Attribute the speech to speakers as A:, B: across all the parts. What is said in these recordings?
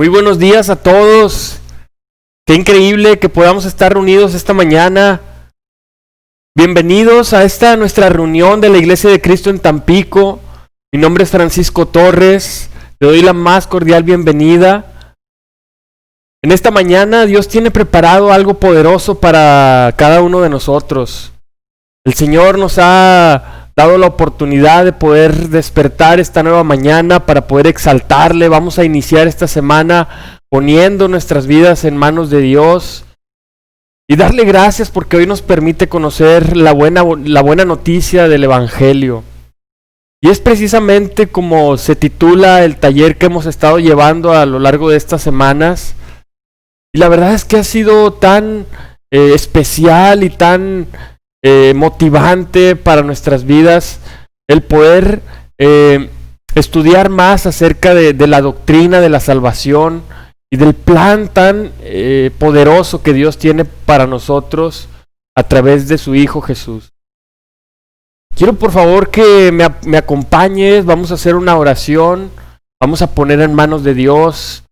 A: Muy buenos días a todos. Qué increíble que podamos estar reunidos esta mañana. Bienvenidos a esta nuestra reunión de la Iglesia de Cristo en Tampico. Mi nombre es Francisco Torres. Le doy la más cordial bienvenida. En esta mañana Dios tiene preparado algo poderoso para cada uno de nosotros. El Señor nos ha dado la oportunidad de poder despertar esta nueva mañana para poder exaltarle. Vamos a iniciar esta semana poniendo nuestras vidas en manos de Dios y darle gracias porque hoy nos permite conocer la buena noticia del Evangelio. Y es precisamente como se titula el taller que hemos estado llevando a lo largo de estas semanas. Y la verdad es que ha sido tan especial y tan motivante para nuestras vidas el poder estudiar más acerca de la doctrina de la salvación y del plan tan poderoso que Dios tiene para nosotros a través de su Hijo Jesús. Quiero por favor que me acompañes. Vamos a hacer una oración, vamos a poner en manos de Dios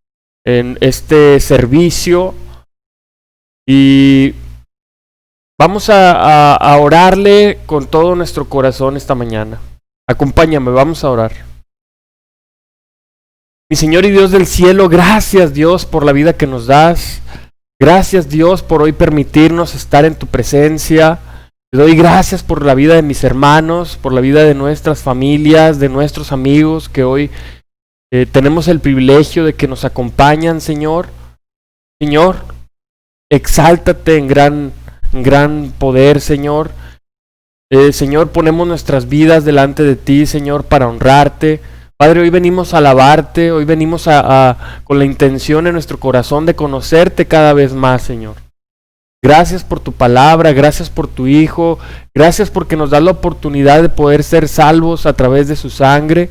A: en este servicio y vamos a orarle con todo nuestro corazón esta mañana. Acompáñame, vamos a orar. Mi Señor y Dios del cielo, gracias Dios por la vida que nos das. Gracias Dios por hoy permitirnos estar en tu presencia. Te doy gracias por la vida de mis hermanos, por la vida de nuestras familias, de nuestros amigos que hoy tenemos el privilegio de que nos acompañan, Señor. Señor, exáltate en gran poder, Señor. Señor, ponemos nuestras vidas delante de ti, Señor, para honrarte. Padre, hoy venimos a alabarte, hoy venimos con la intención en nuestro corazón de conocerte cada vez más, Señor. Gracias por tu palabra, gracias por tu Hijo, gracias porque nos das la oportunidad de poder ser salvos a través de su sangre.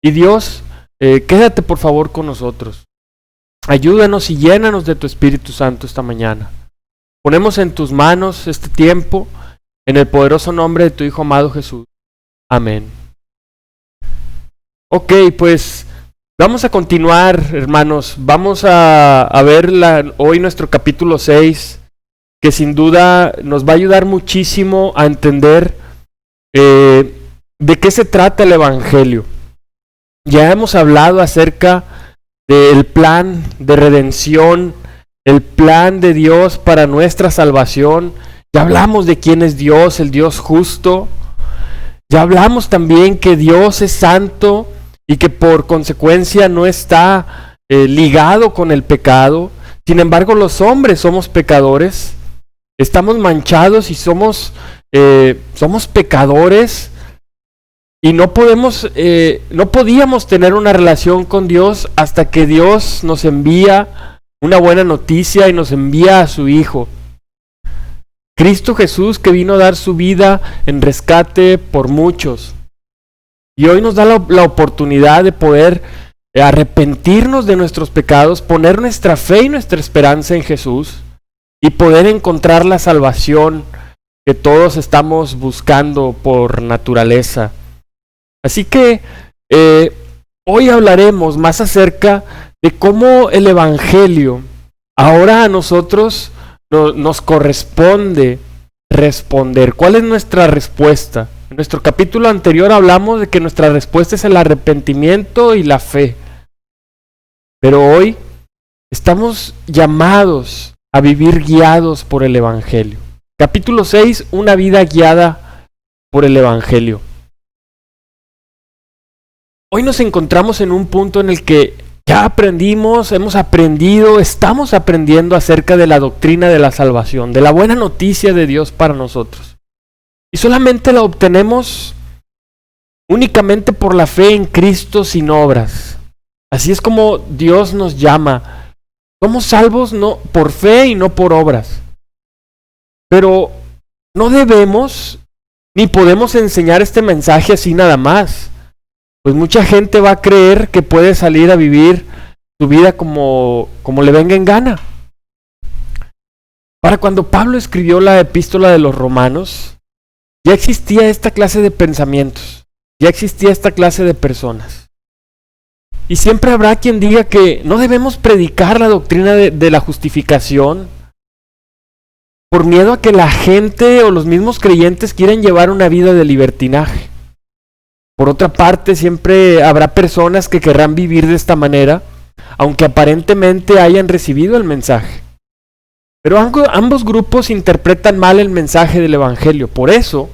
A: Y Dios, quédate por favor con nosotros. Ayúdanos y llénanos de tu Espíritu Santo esta mañana. Ponemos en tus manos este tiempo, en el poderoso nombre de tu Hijo amado Jesús. Amén. Ok, pues vamos a continuar, hermanos. Vamos a ver hoy nuestro capítulo 6, que sin duda nos va a ayudar muchísimo a entender de qué se trata el Evangelio. Ya hemos hablado acerca del plan de redención, el plan de Dios para nuestra salvación. Ya hablamos de quién es Dios, el Dios justo. Ya hablamos también que Dios es santo y que por consecuencia no está ligado con el pecado. Sin embargo, los hombres somos pecadores, estamos manchados y somos pecadores y no podíamos tener una relación con Dios hasta que Dios nos envía una buena noticia y nos envía a su Hijo. Cristo Jesús, que vino a dar su vida en rescate por muchos. Y hoy nos da la oportunidad de poder arrepentirnos de nuestros pecados, poner nuestra fe y nuestra esperanza en Jesús y poder encontrar la salvación que todos estamos buscando por naturaleza. Así que hoy hablaremos más acerca de cómo el Evangelio ahora a nosotros nos corresponde responder. ¿Cuál es nuestra respuesta? En nuestro capítulo anterior hablamos de que nuestra respuesta es el arrepentimiento y la fe. Pero hoy estamos llamados a vivir guiados por el Evangelio. Capítulo 6, una vida guiada por el Evangelio. Hoy nos encontramos en un punto en el que ya estamos aprendiendo acerca de la doctrina de la salvación, de la buena noticia de Dios para nosotros. Y solamente la obtenemos únicamente por la fe en Cristo sin obras. Así es como Dios nos llama. Somos salvos no por fe y no por obras. Pero no debemos ni podemos enseñar este mensaje así nada más. Pues mucha gente va a creer que puede salir a vivir su vida como le venga en gana. Para cuando Pablo escribió la epístola de los Romanos, ya existía esta clase de pensamientos, ya existía esta clase de personas. Y siempre habrá quien diga que no debemos predicar la doctrina de la justificación por miedo a que la gente o los mismos creyentes quieran llevar una vida de libertinaje. Por otra parte, siempre habrá personas que querrán vivir de esta manera, aunque aparentemente hayan recibido el mensaje. Pero ambos grupos interpretan mal el mensaje del Evangelio. Por eso,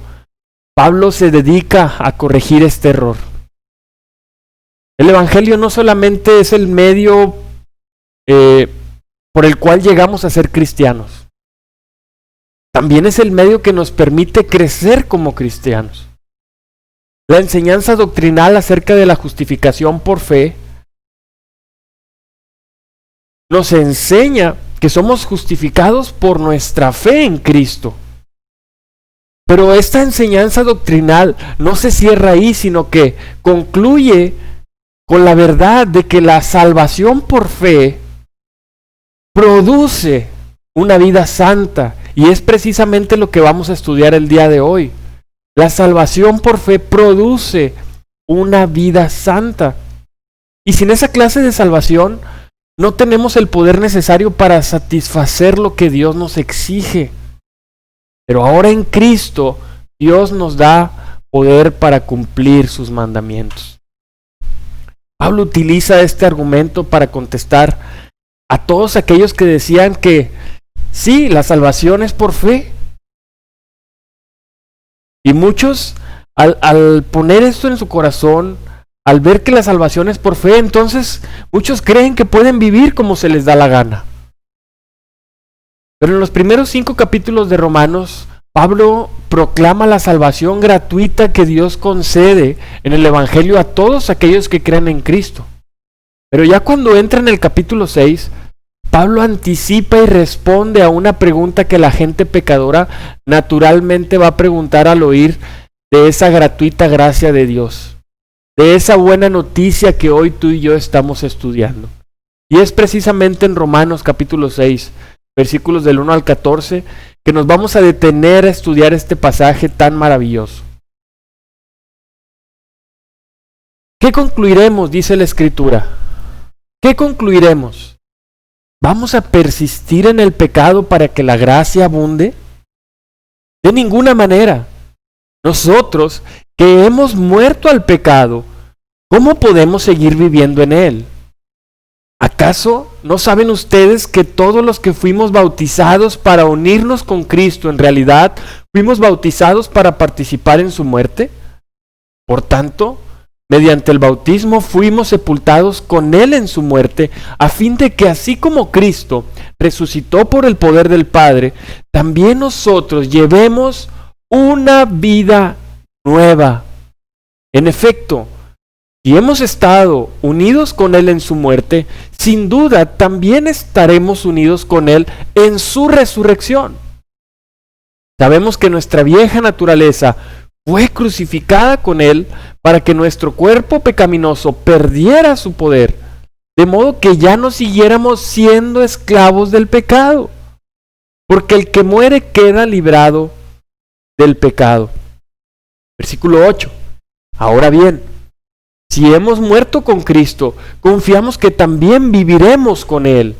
A: Pablo se dedica a corregir este error. El Evangelio no solamente es el medio por el cual llegamos a ser cristianos. También es el medio que nos permite crecer como cristianos. La enseñanza doctrinal acerca de la justificación por fe nos enseña que somos justificados por nuestra fe en Cristo. Pero esta enseñanza doctrinal no se cierra ahí, sino que concluye con la verdad de que la salvación por fe produce una vida santa. Y es precisamente lo que vamos a estudiar el día de hoy. La salvación por fe produce una vida santa. Y sin esa clase de salvación, no tenemos el poder necesario para satisfacer lo que Dios nos exige. Pero ahora en Cristo, Dios nos da poder para cumplir sus mandamientos. Pablo utiliza este argumento para contestar a todos aquellos que decían que sí, la salvación es por fe. Y muchos, al poner esto en su corazón, al ver que la salvación es por fe, entonces muchos creen que pueden vivir como se les da la gana. Pero en los primeros 5 capítulos de Romanos, Pablo proclama la salvación gratuita que Dios concede en el Evangelio a todos aquellos que creen en Cristo. Pero ya cuando entra en el capítulo 6, Pablo anticipa y responde a una pregunta que la gente pecadora naturalmente va a preguntar al oír de esa gratuita gracia de Dios, de esa buena noticia que hoy tú y yo estamos estudiando. Y es precisamente en Romanos capítulo 6, versículos del 1 al 14, que nos vamos a detener a estudiar este pasaje tan maravilloso. ¿Qué concluiremos? Dice la Escritura. ¿Qué concluiremos? ¿Vamos a persistir en el pecado para que la gracia abunde? De ninguna manera. Nosotros que hemos muerto al pecado, ¿cómo podemos seguir viviendo en él? ¿Acaso no saben ustedes que todos los que fuimos bautizados para unirnos con Cristo, en realidad fuimos bautizados para participar en su muerte? Por tanto, mediante el bautismo fuimos sepultados con Él en su muerte, a fin de que así como Cristo resucitó por el poder del Padre, también nosotros llevemos una vida nueva. En efecto, si hemos estado unidos con Él en su muerte, sin duda también estaremos unidos con Él en su resurrección. Sabemos que nuestra vieja naturaleza fue crucificada con Él para que nuestro cuerpo pecaminoso perdiera su poder, de modo que ya no siguiéramos siendo esclavos del pecado, porque el que muere queda librado del pecado. Versículo 8. Ahora bien, si hemos muerto con Cristo, confiamos que también viviremos con Él.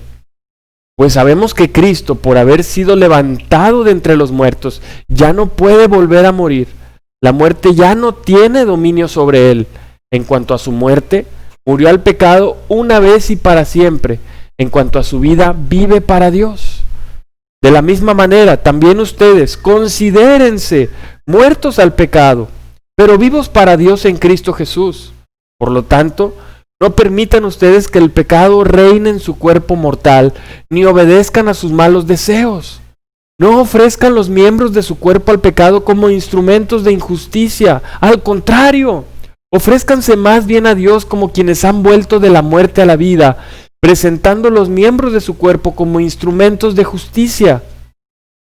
A: Pues sabemos que Cristo, por haber sido levantado de entre los muertos, ya no puede volver a morir. La muerte ya no tiene dominio sobre Él. En cuanto a su muerte, murió al pecado una vez y para siempre. En cuanto a su vida, vive para Dios. De la misma manera, también ustedes considérense muertos al pecado, pero vivos para Dios en Cristo Jesús. Por lo tanto, no permitan ustedes que el pecado reine en su cuerpo mortal, ni obedezcan a sus malos deseos. No ofrezcan los miembros de su cuerpo al pecado como instrumentos de injusticia. Al contrario, ofrézcanse más bien a Dios como quienes han vuelto de la muerte a la vida, presentando los miembros de su cuerpo como instrumentos de justicia.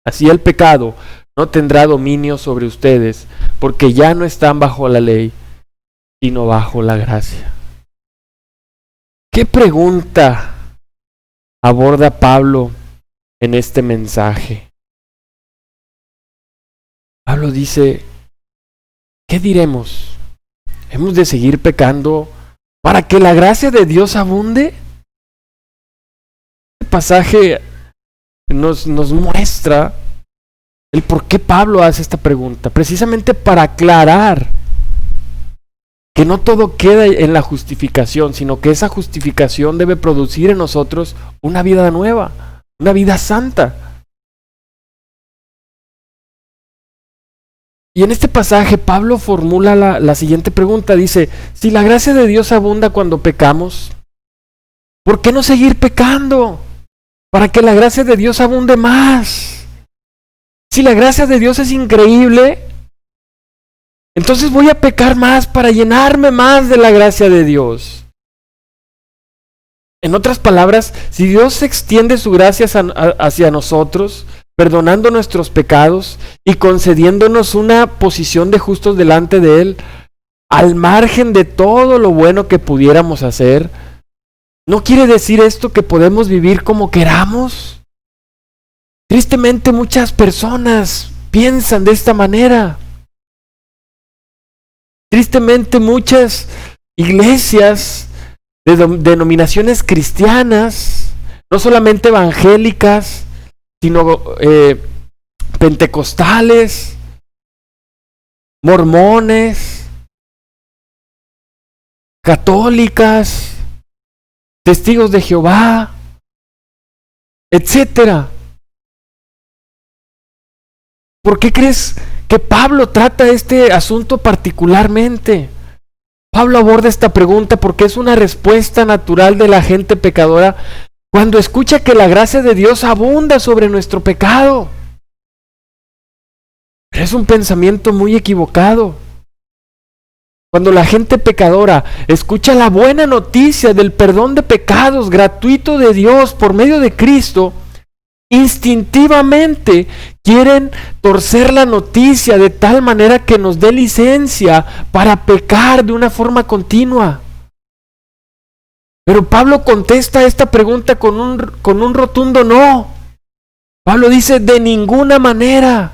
A: Así el pecado no tendrá dominio sobre ustedes, porque ya no están bajo la ley, sino bajo la gracia. ¿Qué pregunta aborda Pablo en este mensaje? Pablo dice, ¿qué diremos? ¿Hemos de seguir pecando para que la gracia de Dios abunde. Este pasaje nos muestra el por qué Pablo hace esta pregunta, precisamente para aclarar que no todo queda en la justificación, sino que esa justificación debe producir en nosotros una vida nueva, una vida santa. Y en este pasaje Pablo formula la siguiente pregunta, dice, si la gracia de Dios abunda cuando pecamos, ¿por qué no seguir pecando? Para que la gracia de Dios abunde más. Si la gracia de Dios es increíble, entonces voy a pecar más para llenarme más de la gracia de Dios. En otras palabras, si Dios extiende su gracia hacia nosotros, perdonando nuestros pecados y concediéndonos una posición de justos delante de Él, al margen de todo lo bueno que pudiéramos hacer, ¿no quiere decir esto que podemos vivir como queramos? Tristemente muchas personas piensan de esta manera. Tristemente muchas iglesias de denominaciones cristianas, no solamente evangélicas, sino pentecostales, mormones, católicas, testigos de Jehová, etcétera. ¿Por qué crees que Pablo trata este asunto particularmente? Pablo aborda esta pregunta porque es una respuesta natural de la gente pecadora cuando escucha que la gracia de Dios abunda sobre nuestro pecado. Pero es un pensamiento muy equivocado. Cuando la gente pecadora escucha la buena noticia del perdón de pecados gratuito de Dios por medio de Cristo, instintivamente quieren torcer la noticia de tal manera que nos dé licencia para pecar de una forma continua. Pero Pablo contesta esta pregunta con un rotundo no. Pablo dice, de ninguna manera.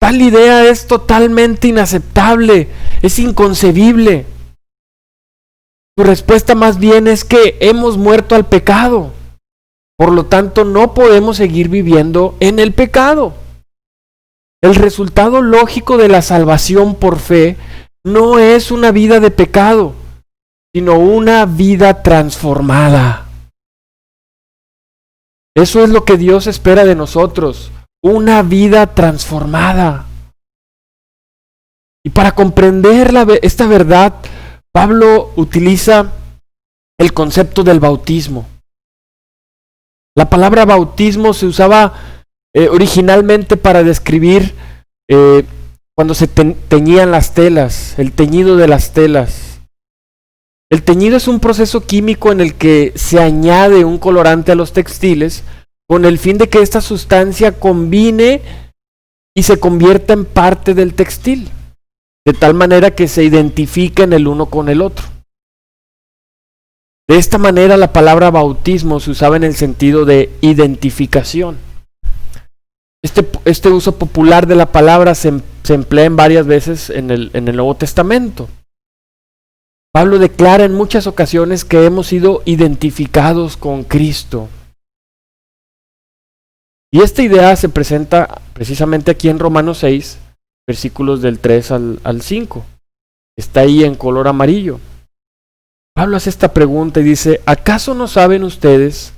A: Tal idea es totalmente inaceptable, es inconcebible. Su respuesta más bien es que hemos muerto al pecado. Por lo tanto, no podemos seguir viviendo en el pecado. El resultado lógico de la salvación por fe no es una vida de pecado, sino una vida transformada. Eso es lo que Dios espera de nosotros, una vida transformada. Y para comprender esta verdad, Pablo utiliza el concepto del bautismo. La palabra bautismo se usaba originalmente para describir cuando se teñían las telas, el teñido de las telas. El teñido es un proceso químico en el que se añade un colorante a los textiles con el fin de que esta sustancia combine y se convierta en parte del textil, de tal manera que se identifiquen el uno con el otro. De esta manera la palabra bautismo se usaba en el sentido de identificación. Este uso popular de la palabra se emplea en varias veces en el Nuevo Testamento. Pablo declara en muchas ocasiones que hemos sido identificados con Cristo. Y esta idea se presenta precisamente aquí en Romanos 6, versículos del 3 al 5. Está ahí en color amarillo. Pablo hace esta pregunta y dice, ¿acaso no saben ustedes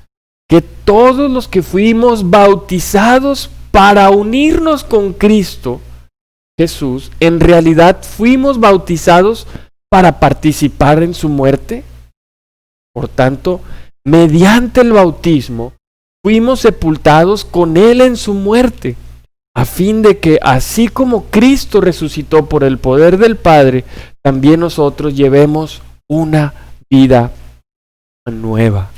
A: que todos los que fuimos bautizados para unirnos con Cristo Jesús, en realidad fuimos bautizados para participar en su muerte? Por tanto, mediante el bautismo, fuimos sepultados con Él en su muerte, a fin de que, así como Cristo resucitó por el poder del Padre, también nosotros llevemos una vida nueva.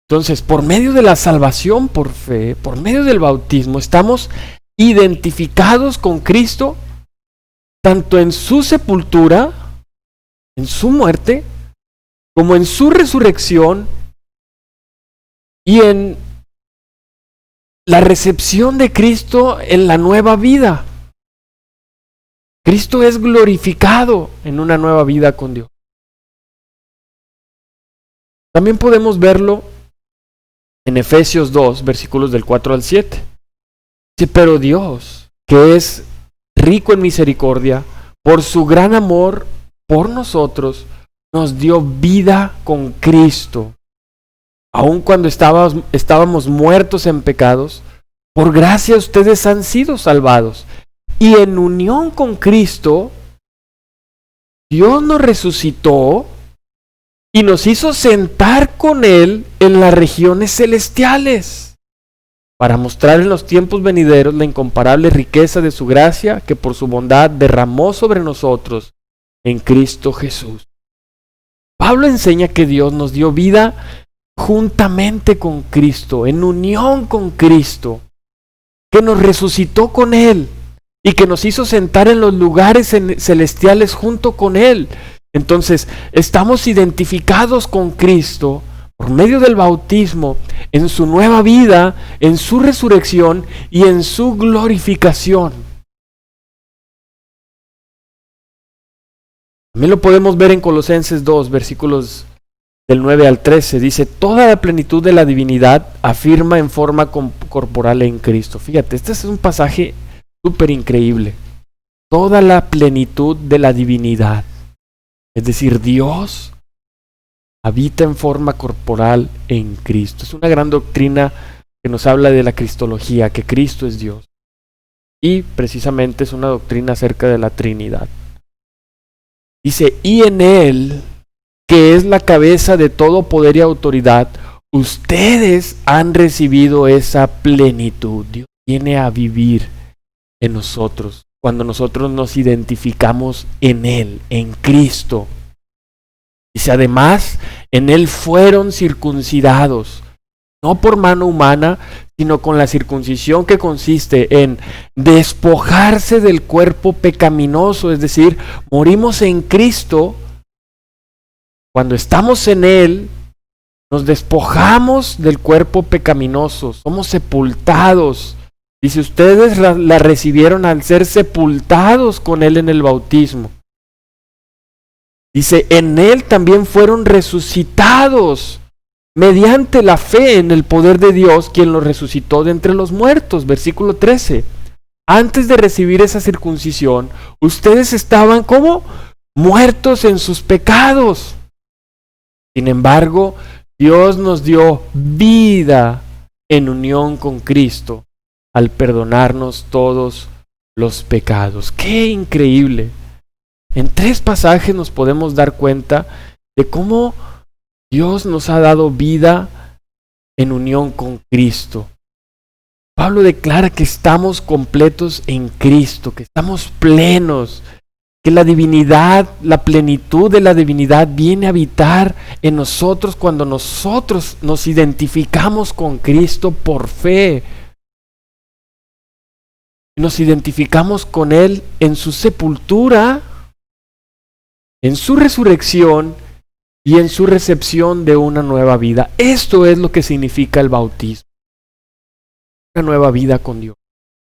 A: Entonces, por medio de la salvación por fe, por medio del bautismo, estamos identificados con Cristo, tanto en su sepultura, en su muerte, como en su resurrección y en la recepción de Cristo en la nueva vida. Cristo es glorificado en una nueva vida con Dios. También podemos verlo en Efesios 2, versículos del 4 al 7. Dice, pero Dios, que es rico en misericordia, por su gran amor por nosotros, nos dio vida con Cristo. Aun cuando estábamos muertos en pecados, por gracia ustedes han sido salvados. Y en unión con Cristo, Dios nos resucitó y nos hizo sentar con Él en las regiones celestiales, para mostrar en los tiempos venideros la incomparable riqueza de su gracia que por su bondad derramó sobre nosotros en Cristo Jesús. Pablo enseña que Dios nos dio vida juntamente con Cristo, en unión con Cristo, que nos resucitó con Él y que nos hizo sentar en los lugares celestiales junto con Él. Entonces, estamos identificados con Cristo por medio del bautismo, en su nueva vida, en su resurrección y en su glorificación. También lo podemos ver en Colosenses 2, versículos del 9 al 13. Dice, toda la plenitud de la divinidad afirma en forma corporal en Cristo. Fíjate, este es un pasaje súper increíble. Toda la plenitud de la divinidad. Es decir, Dios habita en forma corporal en Cristo. Es una gran doctrina que nos habla de la cristología, que Cristo es Dios. Y precisamente es una doctrina acerca de la Trinidad. Dice, y en Él, que es la cabeza de todo poder y autoridad, ustedes han recibido esa plenitud. Dios viene a vivir en nosotros cuando nosotros nos identificamos en Él, en Cristo. Dice, además, en Él fueron circuncidados, no por mano humana, sino con la circuncisión que consiste en despojarse del cuerpo pecaminoso, es decir, morimos en Cristo. Cuando estamos en Él, nos despojamos del cuerpo pecaminoso, somos sepultados. Dice, ustedes la recibieron al ser sepultados con Él en el bautismo. Dice, en Él también fueron resucitados mediante la fe en el poder de Dios, quien los resucitó de entre los muertos. Versículo 13. Antes de recibir esa circuncisión, ustedes estaban como muertos en sus pecados. Sin embargo, Dios nos dio vida en unión con Cristo al perdonarnos todos los pecados. ¡Qué increíble! En 3 pasajes nos podemos dar cuenta de cómo Dios nos ha dado vida en unión con Cristo. Pablo declara que estamos completos en Cristo, que estamos plenos, que la divinidad, la plenitud de la divinidad viene a habitar en nosotros cuando nosotros nos identificamos con Cristo por fe. Nos identificamos con Él en su sepultura, en su resurrección y en su recepción de una nueva vida. Esto es lo que significa el bautismo. Una nueva vida con Dios.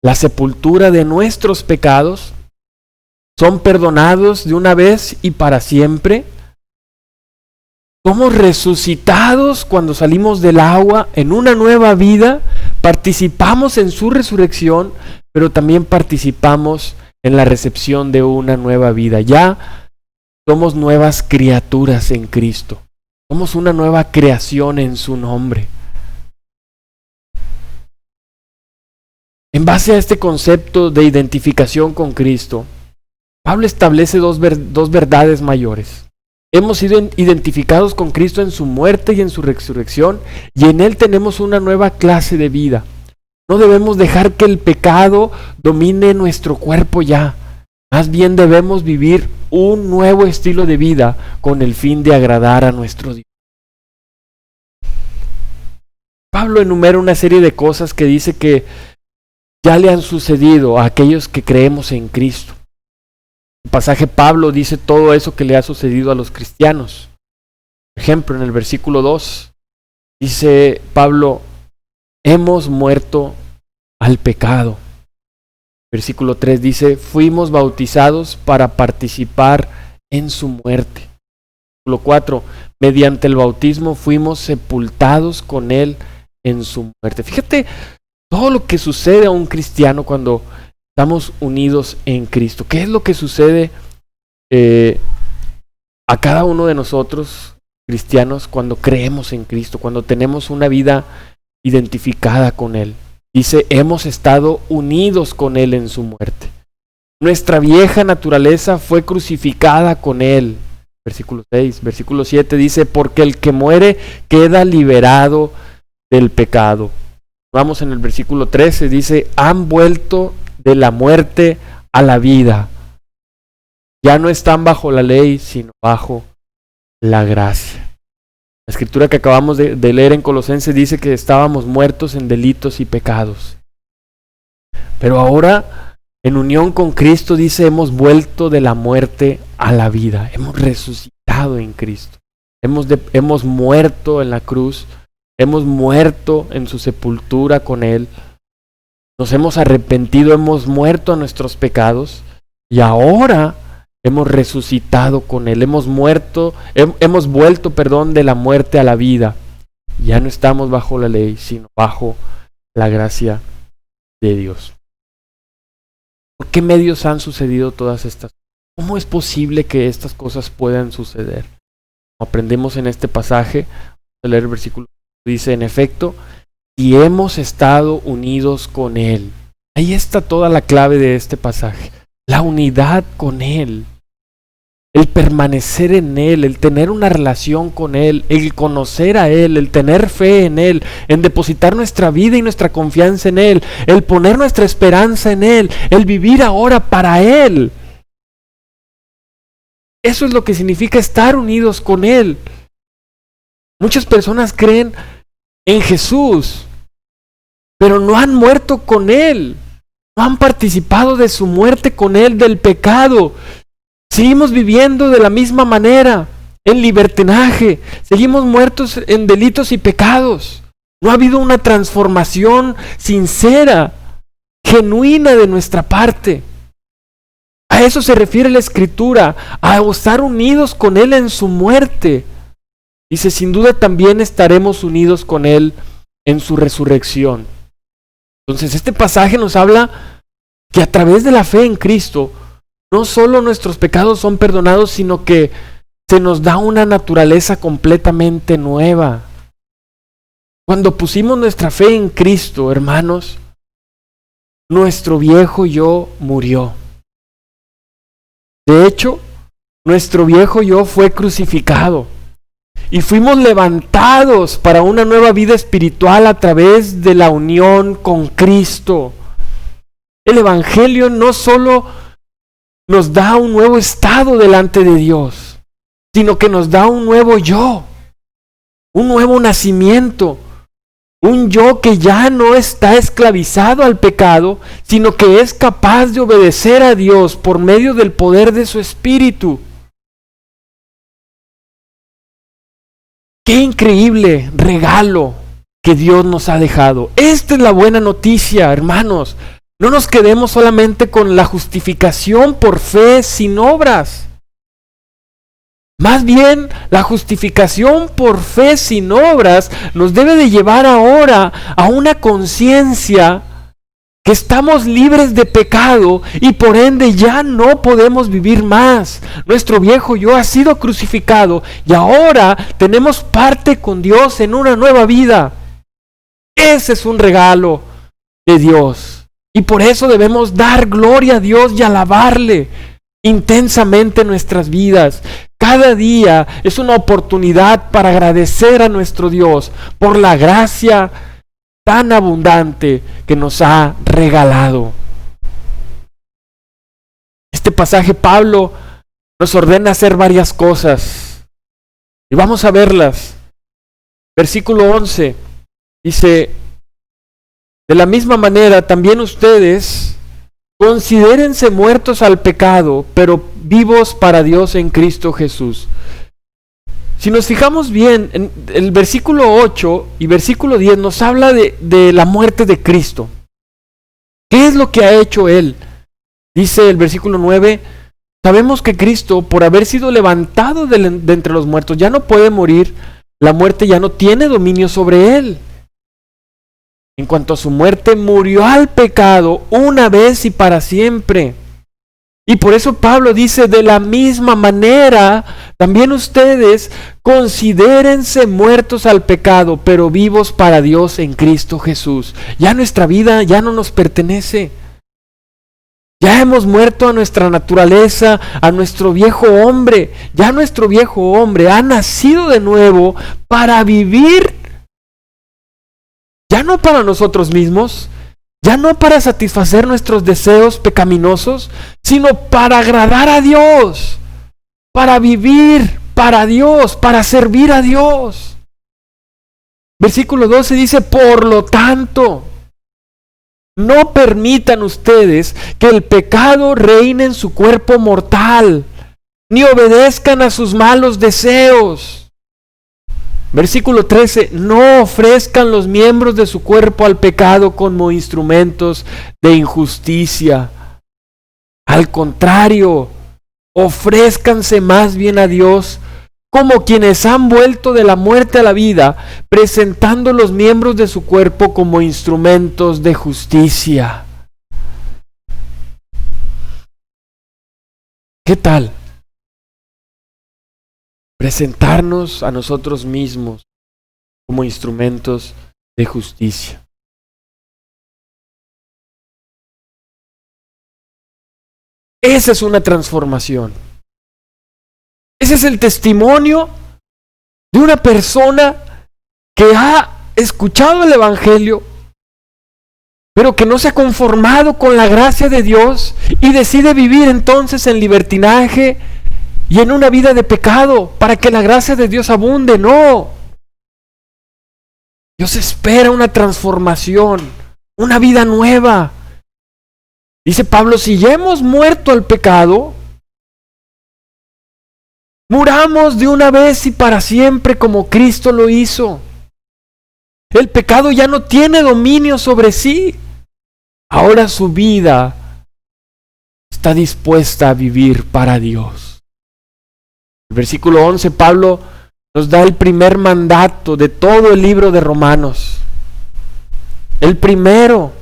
A: La sepultura de nuestros pecados, son perdonados de una vez y para siempre. Somos resucitados cuando salimos del agua en una nueva vida. Participamos en su resurrección, pero también participamos en la recepción de una nueva vida. Ya somos nuevas criaturas en Cristo. Somos una nueva creación en su nombre. En base a este concepto de identificación con Cristo, Pablo establece dos verdades mayores. Hemos sido identificados con Cristo en su muerte y en su resurrección, y en Él tenemos una nueva clase de vida. No debemos dejar que el pecado domine nuestro cuerpo ya. Más bien debemos vivir un nuevo estilo de vida con el fin de agradar a nuestro Dios. Pablo enumera una serie de cosas que dice que ya le han sucedido a aquellos que creemos en Cristo. El pasaje Pablo dice todo eso que le ha sucedido a los cristianos. Por ejemplo, en el versículo 2 dice Pablo, hemos muerto al pecado. Versículo 3 dice, fuimos bautizados para participar en su muerte. Versículo 4, mediante el bautismo fuimos sepultados con Él en su muerte. Fíjate todo lo que sucede a un cristiano cuando estamos unidos en Cristo. ¿Qué es lo que sucede a cada uno de nosotros, cristianos, cuando creemos en Cristo, cuando tenemos una vida identificada con Él? Dice, hemos estado unidos con Él en su muerte. Nuestra vieja naturaleza fue crucificada con Él. Versículo 6, versículo 7 dice, porque el que muere queda liberado del pecado. Vamos en el versículo 13, dice, han vuelto de la muerte a la vida. Ya no están bajo la ley, sino bajo la gracia. La escritura que acabamos de leer en Colosenses dice que estábamos muertos en delitos y pecados. Pero ahora, en unión con Cristo, dice, hemos vuelto de la muerte a la vida. Hemos resucitado en Cristo. Hemos muerto en la cruz. Hemos muerto en su sepultura con Él. Nos hemos arrepentido, hemos muerto a nuestros pecados. Y ahora hemos resucitado con Él. Hemos vuelto, de la muerte a la vida. Ya no estamos bajo la ley, sino bajo la gracia de Dios. ¿Por qué medios han sucedido todas estas cosas? ¿Cómo es posible que estas cosas puedan suceder? Como aprendemos en este pasaje, vamos a leer el versículo. Dice, en efecto, y hemos estado unidos con Él. Ahí está toda la clave de este pasaje. La unidad con Él. El permanecer en Él, el tener una relación con Él, el conocer a Él, el tener fe en Él, en depositar nuestra vida y nuestra confianza en Él, el poner nuestra esperanza en Él, el vivir ahora para Él. Eso es lo que significa estar unidos con Él. Muchas personas creen en Jesús, pero no han muerto con Él, no han participado de su muerte con Él, del pecado. Seguimos viviendo de la misma manera, en libertinaje, seguimos muertos en delitos y pecados. No ha habido una transformación sincera, genuina de nuestra parte. A eso se refiere la Escritura, a estar unidos con Él en su muerte. Dice, sin duda también estaremos unidos con Él en su resurrección. Entonces, este pasaje nos habla que a través de la fe en Cristo, no solo nuestros pecados son perdonados, sino que se nos da una naturaleza completamente nueva. Cuando pusimos nuestra fe en Cristo, hermanos, nuestro viejo yo murió. De hecho, nuestro viejo yo fue crucificado. Y fuimos levantados para una nueva vida espiritual a través de la unión con Cristo. El Evangelio no solo nos da un nuevo estado delante de Dios, sino que nos da un nuevo yo, un nuevo nacimiento, un yo que ya no está esclavizado al pecado, sino que es capaz de obedecer a Dios por medio del poder de su Espíritu. ¡Qué increíble regalo que Dios nos ha dejado! Esta es la buena noticia, hermanos. No nos quedemos solamente con la justificación por fe sin obras. Más bien, la justificación por fe sin obras nos debe de llevar ahora a una conciencia que estamos libres de pecado y por ende ya no podemos vivir más. Nuestro viejo yo ha sido crucificado y ahora tenemos parte con Dios en una nueva vida. Ese es un regalo de Dios y por eso debemos dar gloria a Dios y alabarle intensamente en nuestras vidas. Cada día es una oportunidad para agradecer a nuestro Dios por la gracia tan abundante que nos ha regalado. Este pasaje Pablo nos ordena hacer varias cosas y vamos a verlas. Versículo 11 dice, de la misma manera también ustedes considérense muertos al pecado, pero vivos para Dios en Cristo Jesús. Si nos fijamos bien, en el versículo 8 y versículo 10 nos habla de la muerte de Cristo. ¿Qué es lo que ha hecho Él? Dice el versículo 9, Sabemos que Cristo, por haber sido levantado de entre los muertos, ya no puede morir. La muerte ya no tiene dominio sobre él. En cuanto a su muerte, murió al pecado una vez y para siempre. Y por eso Pablo dice, de la misma manera, también ustedes considérense muertos al pecado, pero vivos para Dios en Cristo Jesús. Ya nuestra vida ya no nos pertenece. Ya hemos muerto a nuestra naturaleza, a nuestro viejo hombre. Ya nuestro viejo hombre ha nacido de nuevo para vivir, ya no para nosotros mismos, ya no para satisfacer nuestros deseos pecaminosos, sino para agradar a Dios, para vivir para Dios, para servir a Dios. Versículo 12 dice, por lo tanto, no permitan ustedes que el pecado reine en su cuerpo mortal, ni obedezcan a sus malos deseos. Versículo 13, no ofrezcan los miembros de su cuerpo al pecado como instrumentos de injusticia. Al contrario, ofrézcanse más bien a Dios como quienes han vuelto de la muerte a la vida, presentando los miembros de su cuerpo como instrumentos de justicia. ¿Qué tal? Presentarnos a nosotros mismos como instrumentos de justicia. Esa es una transformación. Ese es el testimonio de una persona que ha escuchado el Evangelio, pero que no se ha conformado con la gracia de Dios y decide vivir entonces en libertinaje y en una vida de pecado para que la gracia de Dios abunde. No. Dios espera una transformación, una vida nueva. Dice Pablo, si ya hemos muerto al pecado, muramos de una vez y para siempre como Cristo lo hizo. El pecado ya no tiene dominio sobre sí. Ahora su vida está dispuesta a vivir para Dios. El versículo 11, Pablo nos da el primer mandato de todo el libro de Romanos. El primero.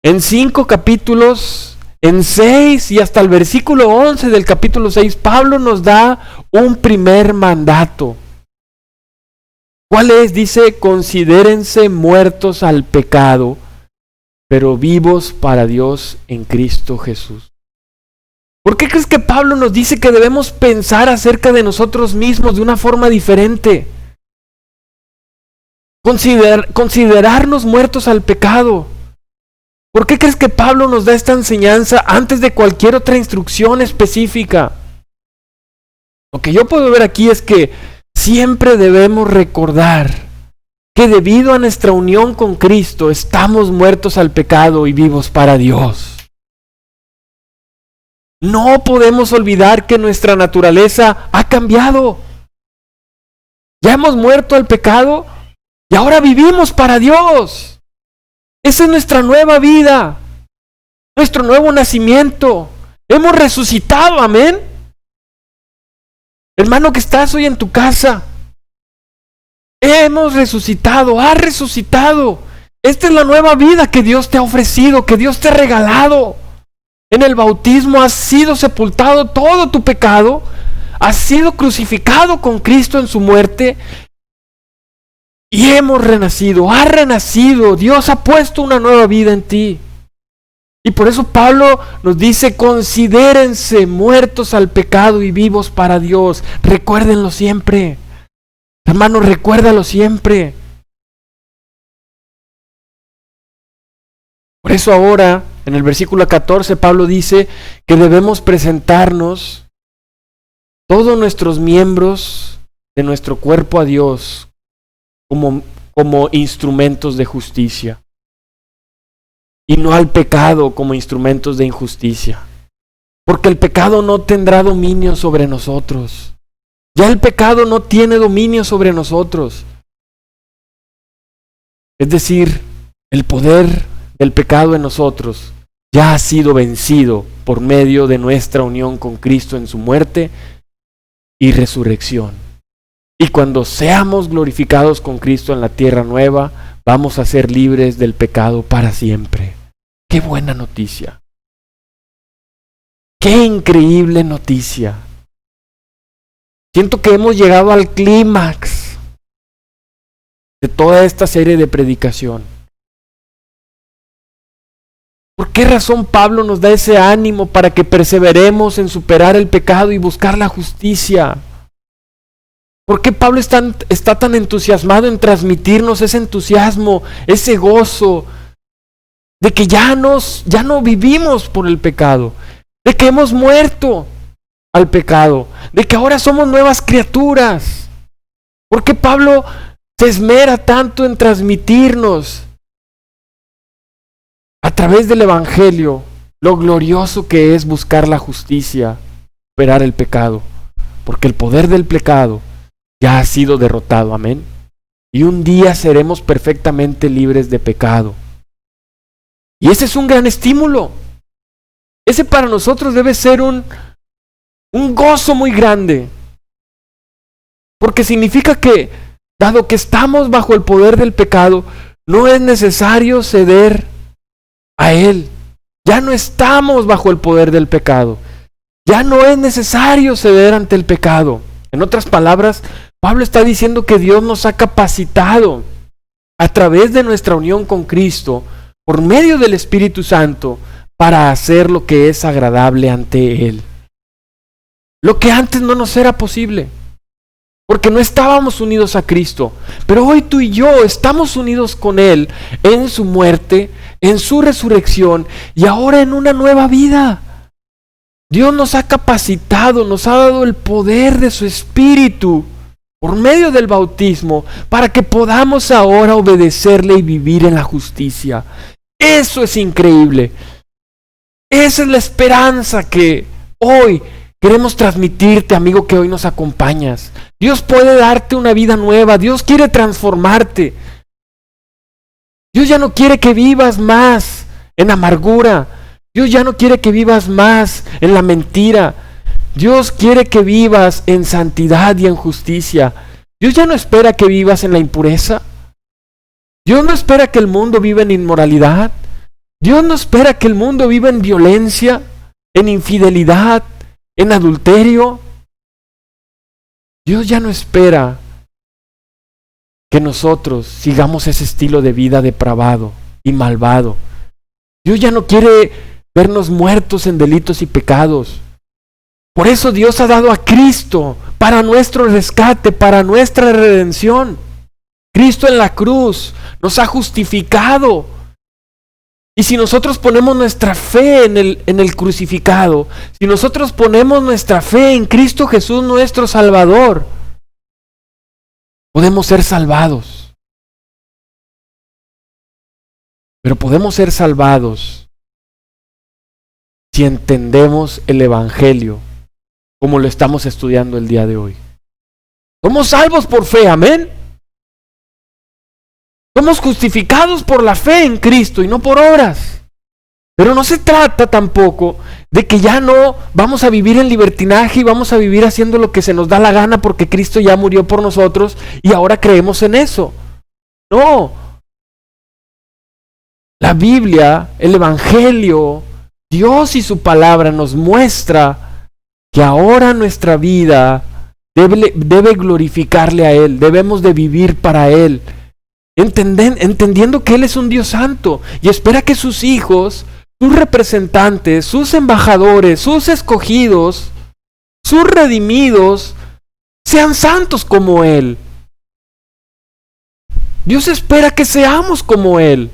A: En 5 capítulos, en 6 y hasta el versículo 11 del capítulo 6, Pablo nos da un primer mandato. ¿Cuál es? Dice, considérense muertos al pecado, pero vivos para Dios en Cristo Jesús. ¿Por qué crees que Pablo nos dice que debemos pensar acerca de nosotros mismos de una forma diferente? Considerarnos muertos al pecado. ¿Por qué crees que Pablo nos da esta enseñanza antes de cualquier otra instrucción específica? Lo que yo puedo ver aquí es que siempre debemos recordar que debido a nuestra unión con Cristo estamos muertos al pecado y vivos para Dios. No podemos olvidar que nuestra naturaleza ha cambiado. Ya hemos muerto al pecado y ahora vivimos para Dios. Esa es nuestra nueva vida, nuestro nuevo nacimiento. Hemos resucitado, amén. Hermano que estás hoy en tu casa, hemos resucitado, has resucitado. Esta es la nueva vida que Dios te ha ofrecido, que Dios te ha regalado. En el bautismo has sido sepultado todo tu pecado, has sido crucificado con Cristo en su muerte. Y hemos renacido, has renacido, Dios ha puesto una nueva vida en ti. Y por eso Pablo nos dice, considérense muertos al pecado y vivos para Dios. Recuérdenlo siempre. Hermano, recuérdalo siempre. Por eso ahora, en el versículo 14, Pablo dice que debemos presentarnos todos nuestros miembros de nuestro cuerpo a Dios como instrumentos de justicia y no al pecado como instrumentos de injusticia, porque el pecado no tendrá dominio sobre nosotros. Ya el pecado no tiene dominio sobre nosotros. Es decir, el poder del pecado en nosotros ya ha sido vencido por medio de nuestra unión con Cristo en su muerte y resurrección. Y cuando seamos glorificados con Cristo en la tierra nueva, vamos a ser libres del pecado para siempre. ¡Qué buena noticia! ¡Qué increíble noticia! Siento que hemos llegado al clímax de toda esta serie de predicación. ¿Por qué razón Pablo nos da ese ánimo para que perseveremos en superar el pecado y buscar la justicia? ¿Por qué Pablo está tan entusiasmado en transmitirnos ese entusiasmo, ese gozo de que ya no vivimos por el pecado, de que hemos muerto al pecado, de que ahora somos nuevas criaturas? ¿Por qué Pablo se esmera tanto en transmitirnos a través del Evangelio lo glorioso que es buscar la justicia, superar el pecado? Porque el poder del pecado ya ha sido derrotado, amén. Y un día seremos perfectamente libres de pecado. Y ese es un gran estímulo. Ese para nosotros debe ser un gozo muy grande. Porque significa que, dado que estamos bajo el poder del pecado, no es necesario ceder a él. Ya no estamos bajo el poder del pecado. Ya no es necesario ceder ante el pecado. En otras palabras, Pablo está diciendo que Dios nos ha capacitado a través de nuestra unión con Cristo, por medio del Espíritu Santo, para hacer lo que es agradable ante Él. Lo que antes no nos era posible, porque no estábamos unidos a Cristo. Pero hoy tú y yo estamos unidos con Él en su muerte, en su resurrección y ahora en una nueva vida. Dios nos ha capacitado, nos ha dado el poder de su Espíritu por medio del bautismo para que podamos ahora obedecerle y vivir en la justicia. Eso es increíble. Esa es la esperanza que hoy queremos transmitirte, amigo, que hoy nos acompañas. Dios puede darte una vida nueva. Dios quiere transformarte. Dios ya no quiere que vivas más en amargura. Dios ya no quiere que vivas más en la mentira. Dios quiere que vivas en santidad y en justicia. Dios ya no espera que vivas en la impureza. Dios no espera que el mundo viva en inmoralidad. Dios no espera que el mundo viva en violencia, en infidelidad, en adulterio. Dios ya no espera que nosotros sigamos ese estilo de vida depravado y malvado. Dios ya no quiere vernos muertos en delitos y pecados. Por eso Dios ha dado a Cristo para nuestro rescate, para nuestra redención. Cristo en la cruz nos ha justificado. Y si nosotros ponemos nuestra fe en el crucificado, si nosotros ponemos nuestra fe en Cristo Jesús nuestro Salvador, podemos ser salvados. Pero podemos ser salvados si entendemos el Evangelio como lo estamos estudiando el día de hoy. Somos salvos por fe, amén. Somos justificados por la fe en Cristo y no por obras. Pero no se trata tampoco de que ya no vamos a vivir en libertinaje y vamos a vivir haciendo lo que se nos da la gana porque Cristo ya murió por nosotros y ahora creemos en eso. No. La Biblia, el Evangelio, Dios y su palabra nos muestra que ahora nuestra vida debe glorificarle a Él. Debemos de vivir para Él. Entendiendo que Él es un Dios santo y espera que sus hijos, sus representantes, sus embajadores, sus escogidos, sus redimidos, sean santos como Él. Dios espera que seamos como Él.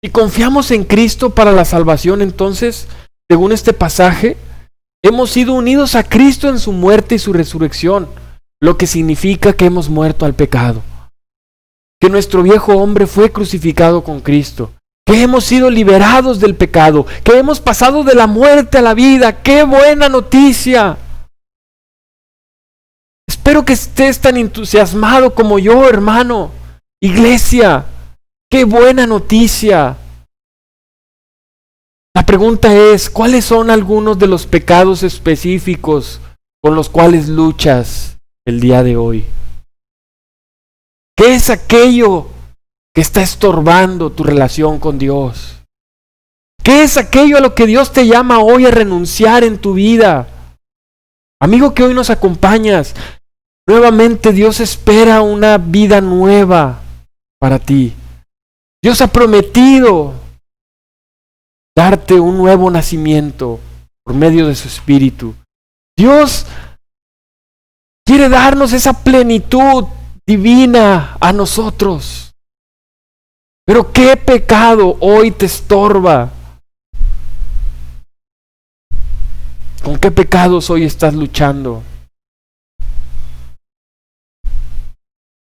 A: Si confiamos en Cristo para la salvación, entonces, según este pasaje, hemos sido unidos a Cristo en su muerte y su resurrección, lo que significa que hemos muerto al pecado. Que nuestro viejo hombre fue crucificado con Cristo, que hemos sido liberados del pecado, que hemos pasado de la muerte a la vida. ¡Qué buena noticia! Espero que estés tan entusiasmado como yo, hermano. Iglesia, ¡qué buena noticia! La pregunta es, ¿cuáles son algunos de los pecados específicos con los cuales luchas el día de hoy? ¿Qué es aquello que está estorbando tu relación con Dios? ¿Qué es aquello a lo que Dios te llama hoy a renunciar en tu vida? Amigo que hoy nos acompañas, nuevamente Dios espera una vida nueva para ti. Dios ha prometido darte un nuevo nacimiento por medio de su Espíritu. Dios quiere darnos esa plenitud divina a nosotros. Pero ¿qué pecado hoy te estorba? ¿Con qué pecados hoy estás luchando?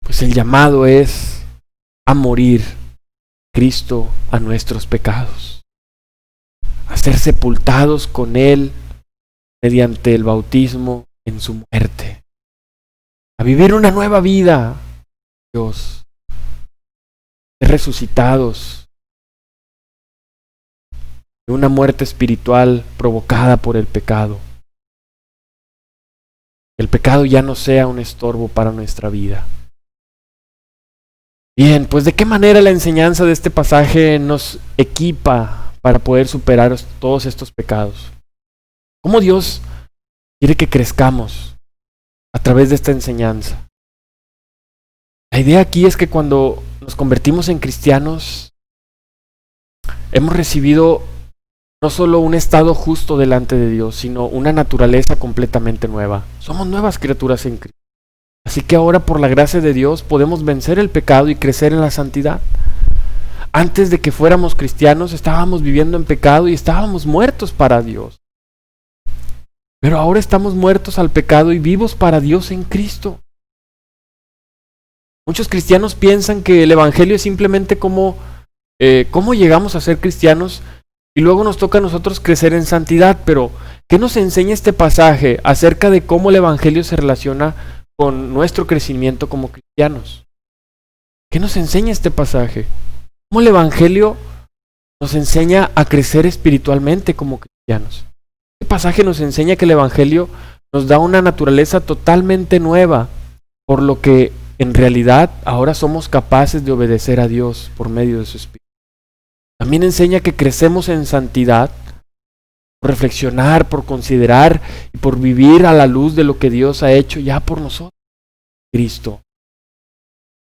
A: Pues el llamado es a morir Cristo a nuestros pecados, a ser sepultados con Él mediante el bautismo en su muerte, a vivir una nueva vida, Dios, ser resucitados de una muerte espiritual provocada por el pecado. Que el pecado ya no sea un estorbo para nuestra vida. Bien, pues ¿de qué manera la enseñanza de este pasaje nos equipa para poder superar todos estos pecados? ¿Cómo Dios quiere que crezcamos a través de esta enseñanza? La idea aquí es que cuando nos convertimos en cristianos, hemos recibido no solo un estado justo delante de Dios, sino una naturaleza completamente nueva. Somos nuevas criaturas en Cristo. Así que ahora por la gracia de Dios podemos vencer el pecado y crecer en la santidad. Antes de que fuéramos cristianos estábamos viviendo en pecado y estábamos muertos para Dios. Pero ahora estamos muertos al pecado y vivos para Dios en Cristo. Muchos cristianos piensan que el evangelio es simplemente cómo llegamos a ser cristianos y luego nos toca a nosotros crecer en santidad. Pero ¿qué nos enseña este pasaje acerca de cómo el evangelio se relaciona con nuestro crecimiento como cristianos? ¿Qué nos enseña este pasaje? ¿Cómo el evangelio nos enseña a crecer espiritualmente como cristianos? Este pasaje nos enseña que el evangelio nos da una naturaleza totalmente nueva, por lo que en realidad ahora somos capaces de obedecer a Dios por medio de su Espíritu. También enseña que crecemos en santidad por reflexionar, por considerar y por vivir a la luz de lo que Dios ha hecho ya por nosotros, Cristo.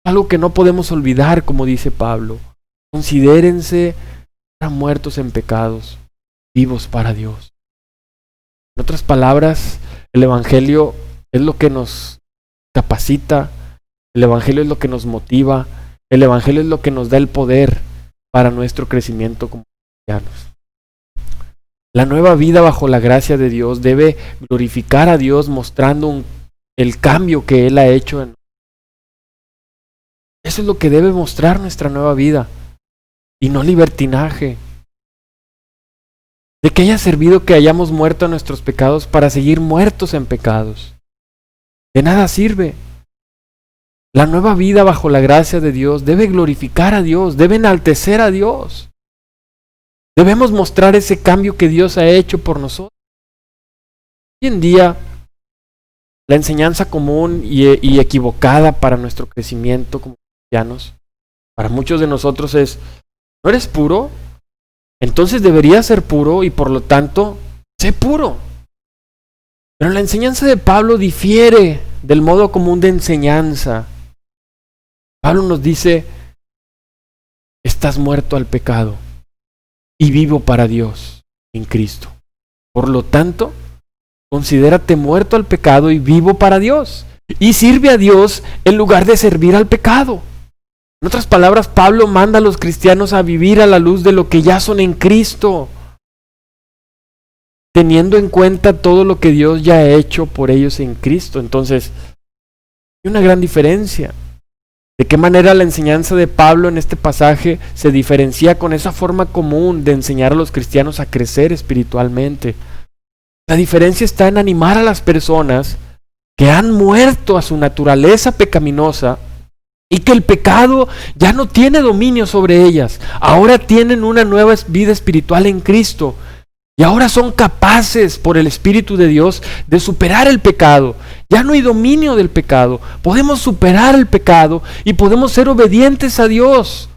A: Algo que no podemos olvidar, como dice Pablo. Considérense muertos en pecados, vivos para Dios. En otras palabras, el evangelio es lo que nos capacita, el evangelio es lo que nos motiva, el evangelio es lo que nos da el poder para nuestro crecimiento como cristianos. La nueva vida bajo la gracia de Dios debe glorificar a Dios mostrando el cambio que Él ha hecho en nosotros. Eso es lo que debe mostrar nuestra nueva vida y no libertinaje. ¿De qué haya servido que hayamos muerto a nuestros pecados para seguir muertos en pecados? De nada sirve. La nueva vida bajo la gracia de Dios debe glorificar a Dios, debe enaltecer a Dios. Debemos mostrar ese cambio que Dios ha hecho por nosotros. Hoy en día, la enseñanza común y equivocada para nuestro crecimiento como cristianos, para muchos de nosotros es: ¿no eres puro? Entonces deberías ser puro y por lo tanto, sé puro. Pero la enseñanza de Pablo difiere del modo común de enseñanza. Pablo nos dice: estás muerto al pecado y vivo para Dios en Cristo. Por lo tanto, considérate muerto al pecado y vivo para Dios. Y sirve a Dios en lugar de servir al pecado. En otras palabras, Pablo manda a los cristianos a vivir a la luz de lo que ya son en Cristo, teniendo en cuenta todo lo que Dios ya ha hecho por ellos en Cristo. Entonces, hay una gran diferencia. ¿De qué manera la enseñanza de Pablo en este pasaje se diferencia con esa forma común de enseñar a los cristianos a crecer espiritualmente? La diferencia está en animar a las personas que han muerto a su naturaleza pecaminosa y que el pecado ya no tiene dominio sobre ellas. Ahora tienen una nueva vida espiritual en Cristo y ahora son capaces por el Espíritu de Dios de superar el pecado. Ya no hay dominio del pecado. Podemos superar el pecado y podemos ser obedientes a Dios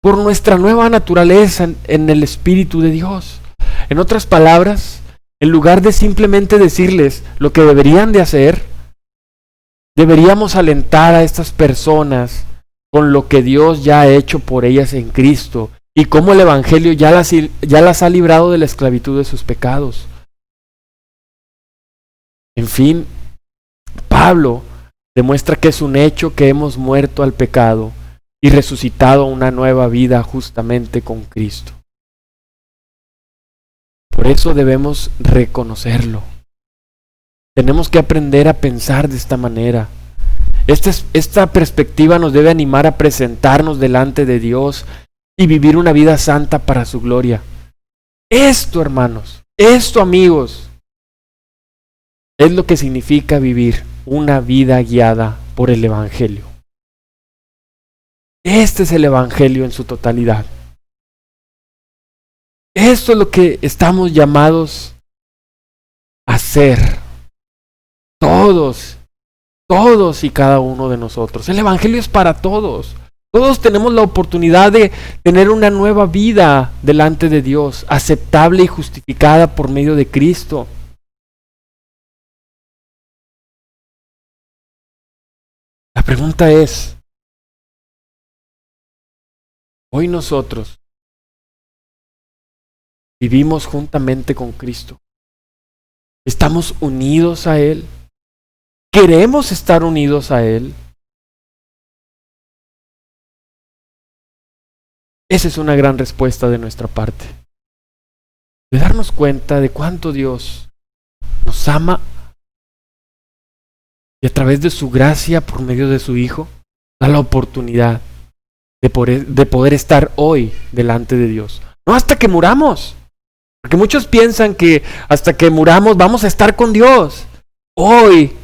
A: por nuestra nueva naturaleza en el Espíritu de Dios. En otras palabras, en lugar de simplemente decirles lo que deberían de hacer, deberíamos alentar a estas personas con lo que Dios ya ha hecho por ellas en Cristo y cómo el Evangelio ya las ha librado de la esclavitud de sus pecados. En fin, Pablo demuestra que es un hecho que hemos muerto al pecado y resucitado a una nueva vida justamente con Cristo. Por eso debemos reconocerlo. Tenemos que aprender a pensar de esta manera. Esta perspectiva nos debe animar a presentarnos delante de Dios y vivir una vida santa para su gloria. Esto, hermanos, esto, amigos, es lo que significa vivir una vida guiada por el Evangelio. Este es el Evangelio en su totalidad. Esto es lo que estamos llamados a hacer. Todos y cada uno de nosotros. El Evangelio es para todos. Todos tenemos la oportunidad de tener una nueva vida delante de Dios, aceptable y justificada por medio de Cristo. La pregunta es, hoy nosotros vivimos juntamente con Cristo. ¿Estamos unidos a Él? ¿Queremos estar unidos a Él? Esa es una gran respuesta de nuestra parte. De darnos cuenta de cuánto Dios nos ama y a través de su gracia por medio de su Hijo da la oportunidad de poder estar hoy delante de Dios. No hasta que muramos, porque muchos piensan que hasta que muramos vamos a estar con Dios. Hoy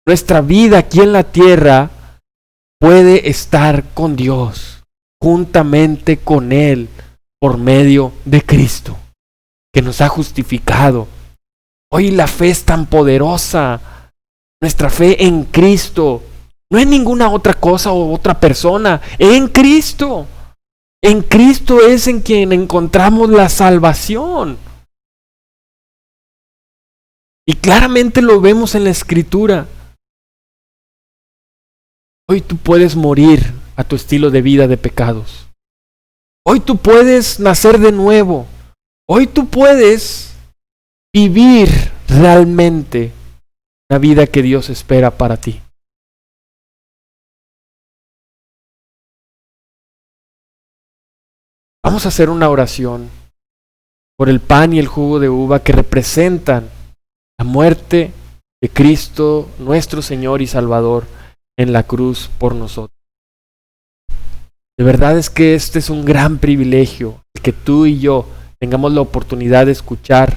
A: nuestra vida aquí en la tierra puede estar con Dios, juntamente con Él, por medio de Cristo, que nos ha justificado. Hoy la fe es tan poderosa, nuestra fe en Cristo, no en ninguna otra cosa o otra persona, en Cristo. En Cristo es en quien encontramos la salvación. Y claramente lo vemos en la Escritura. Hoy tú puedes morir a tu estilo de vida de pecados. Hoy tú puedes nacer de nuevo. Hoy tú puedes vivir realmente la vida que Dios espera para ti. Vamos a hacer una oración por el pan y el jugo de uva que representan la muerte de Cristo, nuestro Señor y Salvador, en la cruz por nosotros. De verdad es que este es un gran privilegio, que tú y yo tengamos la oportunidad de escuchar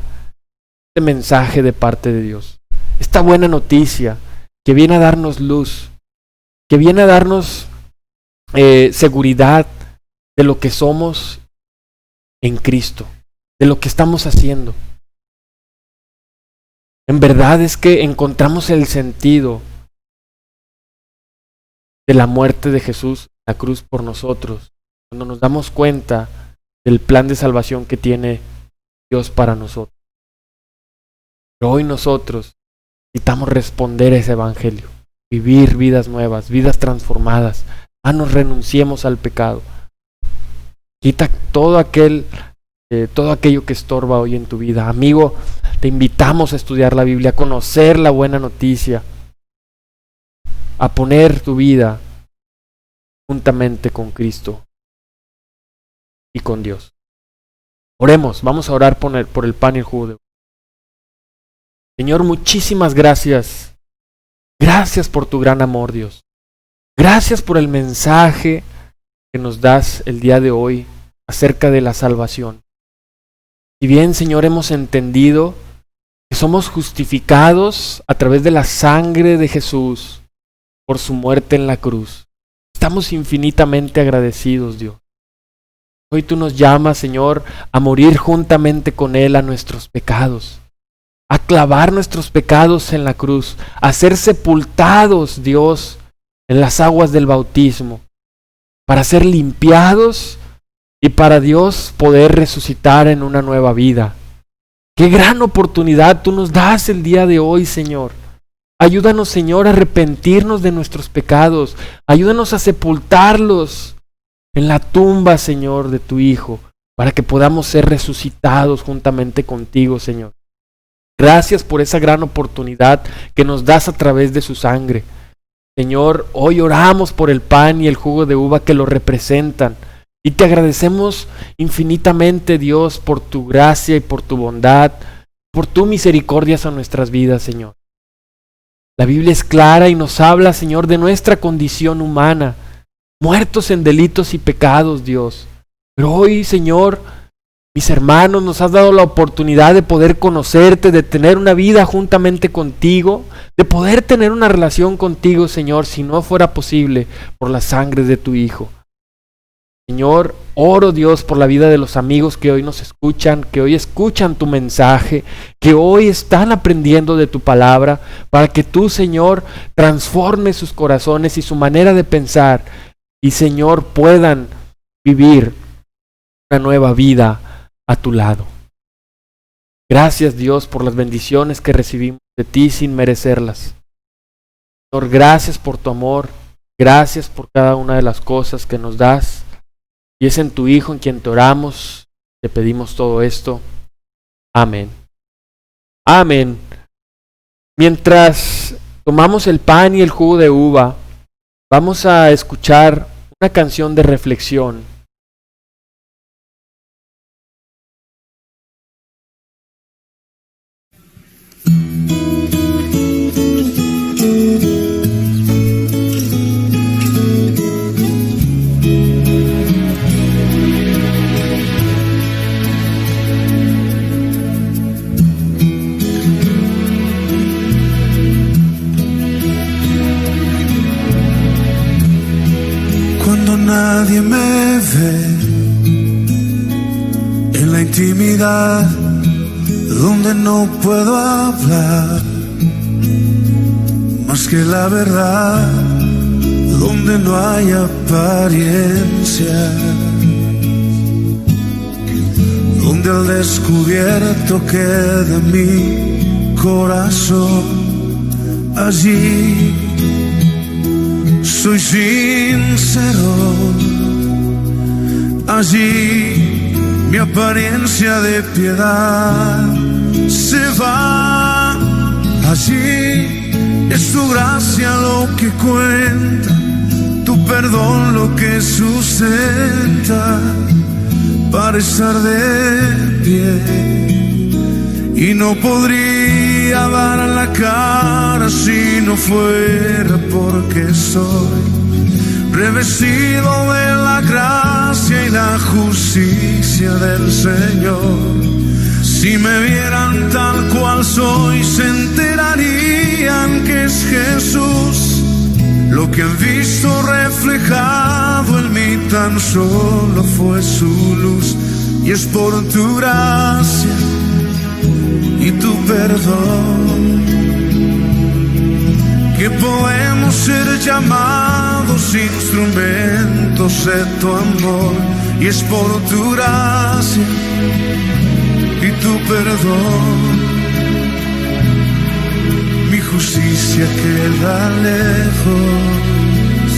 A: este mensaje de parte de Dios. Esta buena noticia que viene a darnos luz, que viene a darnos seguridad de lo que somos en Cristo, de lo que estamos haciendo. En verdad es que encontramos el sentido de la muerte de Jesús en la cruz por nosotros, cuando nos damos cuenta del plan de salvación que tiene Dios para nosotros. Pero hoy nosotros necesitamos responder a ese evangelio, vivir vidas nuevas, vidas transformadas. Nos renunciemos al pecado. Quita todo aquello que estorba hoy en tu vida. Amigo, te invitamos a estudiar la Biblia, a conocer la buena noticia, a poner tu vida juntamente con Cristo y con Dios. Oremos, vamos a orar por el pan y el jugo de uva. Señor, muchísimas gracias. Gracias por tu gran amor, Dios. Gracias por el mensaje que nos das el día de hoy acerca de la salvación. Si bien, Señor, hemos entendido que somos justificados a través de la sangre de Jesús por su muerte en la cruz, Estamos infinitamente agradecidos, Dios. Hoy tú nos llamas, Señor, a morir juntamente con Él a nuestros pecados, a clavar nuestros pecados en la cruz, a ser sepultados, Dios, en las aguas del bautismo, para ser limpiados y para Dios poder resucitar en una nueva vida. Qué gran oportunidad tú nos das el día de hoy, Señor. Ayúdanos, Señor, a arrepentirnos de nuestros pecados. Ayúdanos a sepultarlos en la tumba, Señor, de tu Hijo, para que podamos ser resucitados juntamente contigo, Señor. Gracias por esa gran oportunidad que nos das a través de su sangre. Señor, hoy oramos por el pan y el jugo de uva que lo representan. Y te agradecemos infinitamente, Dios, por tu gracia y por tu bondad, por tu misericordia a nuestras vidas, Señor. La Biblia es clara y nos habla, Señor, de nuestra condición humana, muertos en delitos y pecados, Dios. Pero hoy, Señor, mis hermanos, nos has dado la oportunidad de poder conocerte, de tener una vida juntamente contigo, de poder tener una relación contigo, Señor, si no fuera posible por la sangre de tu Hijo. Señor, oro, Dios, por la vida de los amigos que hoy nos escuchan, que hoy escuchan tu mensaje, que hoy están aprendiendo de tu palabra, para que tú, Señor, transformes sus corazones y su manera de pensar, y, Señor, puedan vivir una nueva vida a tu lado. Gracias, Dios, por las bendiciones que recibimos de ti sin merecerlas. Señor, gracias por tu amor, gracias por cada una de las cosas que nos das. Y es en tu Hijo en quien te oramos, te pedimos todo esto. Amén. Amén. Mientras tomamos el pan y el jugo de uva, vamos a escuchar una canción de reflexión.
B: Nadie me ve en la intimidad donde no puedo hablar más que la verdad, donde no hay apariencia, donde al descubierto queda mi corazón. Allí soy sincero, allí mi apariencia de piedad se va. Allí es tu gracia lo que cuenta, tu perdón lo que sustenta para estar de pie. Y no podría dar la cara si no fuera porque soy revestido de la gracia y la justicia del Señor. Si me vieran tal cual soy, se enterarían que es Jesús. Lo que han visto reflejado en mí tan solo fue su luz. Y es por tu gracia y tu perdón que podemos ser llamados instrumentos de tu amor. Y es por tu gracia y tu perdón, mi justicia queda lejos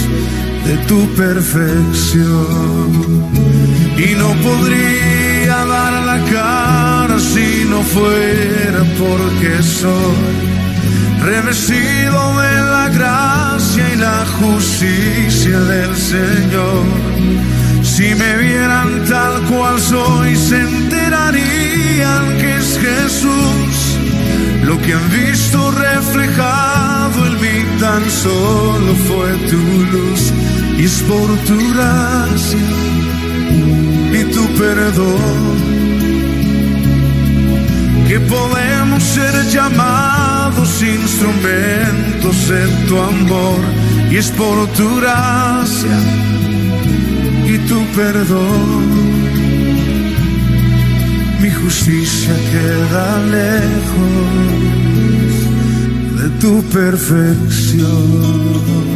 B: de tu perfección. Y no podría dar la cara si no fuera porque soy revestido de la gracia y la justicia del Señor. Si me vieran tal cual soy, se enterarían que es Jesús. Lo que han visto reflejado en mí tan solo fue tu luz. Y es por tu gracia y tu perdón que podemos ser llamados instrumentos de tu amor. y es por tu gracia y tu perdón. Mi justicia queda lejos de tu perfección.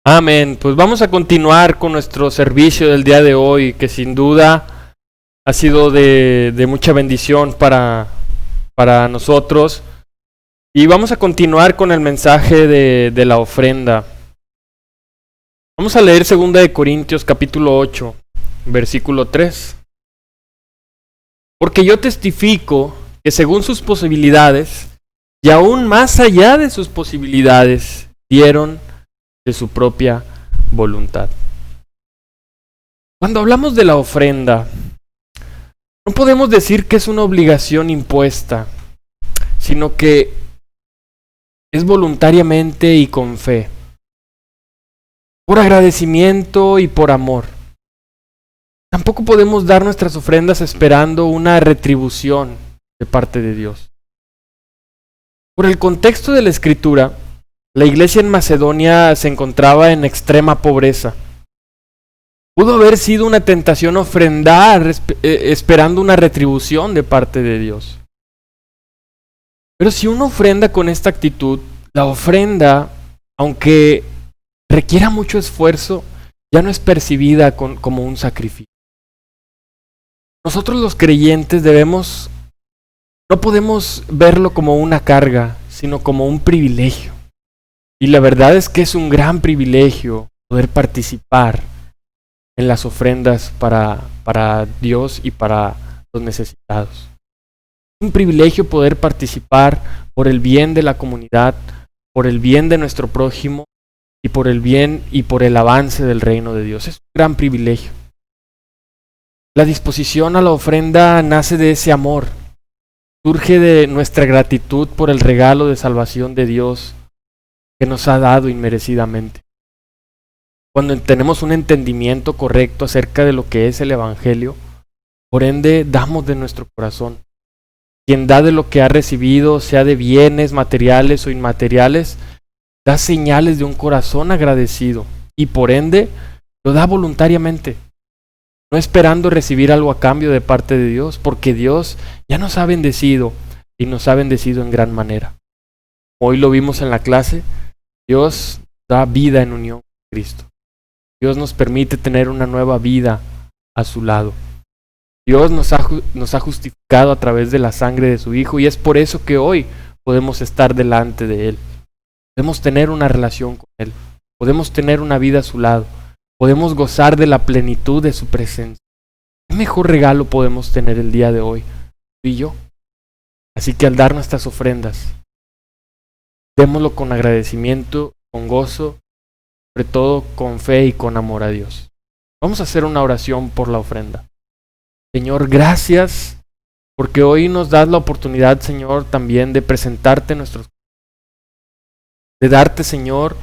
A: Amén. Pues vamos a continuar con nuestro servicio del día de hoy, que sin duda ha sido de mucha bendición para nosotros. Y vamos a continuar con el mensaje de la ofrenda. Vamos a leer 2 Corintios capítulo 8, versículo 3. Porque yo testifico que según sus posibilidades, y aún más allá de sus posibilidades, dieron de su propia voluntad. Cuando hablamos de la ofrenda, no podemos decir que es una obligación impuesta, sino que es voluntariamente y con fe, por agradecimiento y por amor. Tampoco podemos dar nuestras ofrendas esperando una retribución de parte de Dios. Por el contexto de la Escritura, la iglesia en Macedonia se encontraba en extrema pobreza. Pudo haber sido una tentación ofrendar esperando una retribución de parte de Dios. Pero si uno ofrenda con esta actitud, la ofrenda, aunque requiera mucho esfuerzo, ya no es percibida como un sacrificio. Nosotros los creyentes no podemos verlo como una carga, sino como un privilegio. Y la verdad es que es un gran privilegio poder participar en las ofrendas para Dios y para los necesitados. Es un privilegio poder participar por el bien de la comunidad, por el bien de nuestro prójimo y por el bien y por el avance del reino de Dios. Es un gran privilegio. La disposición a la ofrenda nace de ese amor. Surge de nuestra gratitud por el regalo de salvación de Dios que nos ha dado inmerecidamente. Cuando tenemos un entendimiento correcto acerca de lo que es el Evangelio, por ende damos de nuestro corazón. Quien da de lo que ha recibido, sea de bienes materiales o inmateriales, da señales de un corazón agradecido y por ende lo da voluntariamente, no esperando recibir algo a cambio de parte de Dios, porque Dios ya nos ha bendecido y nos ha bendecido en gran manera. Hoy lo vimos en la clase. Dios da vida en unión con Cristo. Dios nos permite tener una nueva vida a su lado. Dios nos ha justificado a través de la sangre de su Hijo y es por eso que hoy podemos estar delante de Él. Podemos tener una relación con Él. Podemos tener una vida a su lado. Podemos gozar de la plenitud de su presencia. ¿Qué mejor regalo podemos tener el día de hoy, tú y yo? Así que al dar nuestras ofrendas, démoslo con agradecimiento, con gozo, sobre todo con fe y con amor a Dios. Vamos a hacer una oración por la ofrenda. Señor, gracias porque hoy nos das la oportunidad, Señor, también de presentarte nuestros, de darte, Señor,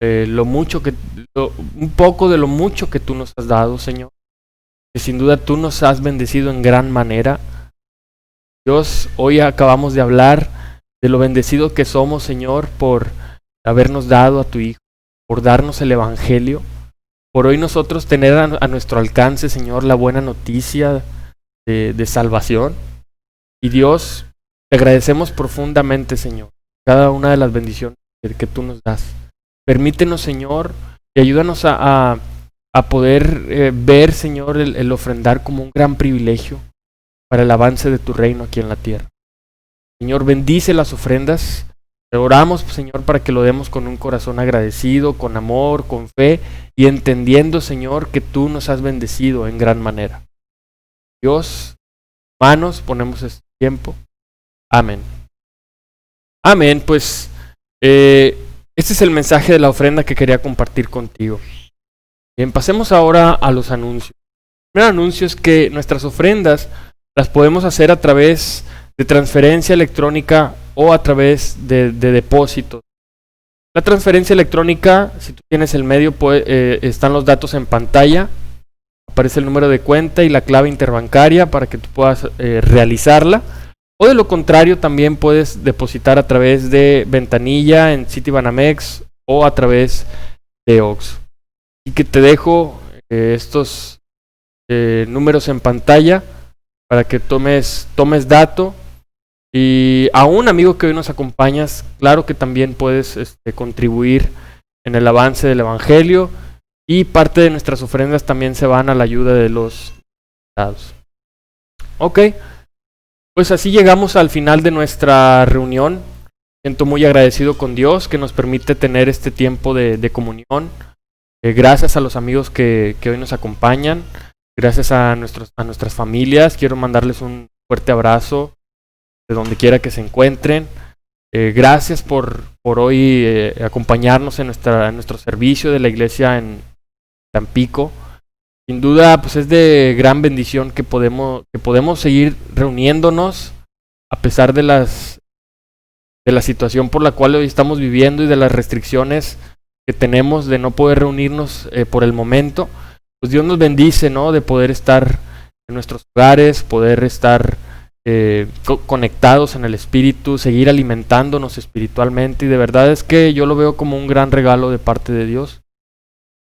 A: un poco de lo mucho que tú nos has dado, Señor. Que sin duda tú nos has bendecido en gran manera. Dios, hoy acabamos de hablar de lo bendecido que somos, Señor, por habernos dado a tu Hijo, por darnos el Evangelio, por hoy nosotros tener a nuestro alcance, Señor, la buena noticia de salvación. Y Dios, te agradecemos profundamente, Señor, cada una de las bendiciones que tú nos das. Permítenos, Señor, y ayúdanos a poder ver, Señor, el ofrendar como un gran privilegio para el avance de tu reino aquí en la tierra. Señor, bendice las ofrendas. Te oramos, Señor, para que lo demos con un corazón agradecido, con amor, con fe y entendiendo, Señor, que tú nos has bendecido en gran manera. Dios, manos, ponemos este tiempo. Amén. Amén, pues este es el mensaje de la ofrenda que quería compartir contigo. Bien, pasemos ahora a los anuncios. El primer anuncio es que nuestras ofrendas las podemos hacer a través de transferencia electrónica o a través de depósitos. La transferencia electrónica, si tú tienes el medio, están los datos en pantalla. Aparece el número de cuenta y la clave interbancaria para que tú puedas realizarla. O de lo contrario, también puedes depositar a través de ventanilla en Citibanamex o a través de OXXO. Y que te dejo estos números en pantalla para que tomes dato. Y a un amigo que hoy nos acompañas, claro que también puedes contribuir en el avance del Evangelio, y parte de nuestras ofrendas también se van a la ayuda de los necesitados. Ok, pues así llegamos al final de nuestra reunión. Siento muy agradecido con Dios que nos permite tener este tiempo de comunión. Gracias a los amigos que hoy nos acompañan, gracias a nuestras familias. Quiero mandarles un fuerte abrazo de donde quiera que se encuentren. Gracias por hoy acompañarnos en nuestro servicio de la iglesia en Tampico. Sin duda, pues es de gran bendición que podemos seguir reuniéndonos a pesar de la situación por la cual hoy estamos viviendo y de las restricciones que tenemos de no poder reunirnos por el momento. Pues Dios nos bendice, ¿no? De poder estar en nuestros hogares, poder estar conectados en el Espíritu, seguir alimentándonos espiritualmente, y de verdad es que yo lo veo como un gran regalo de parte de Dios.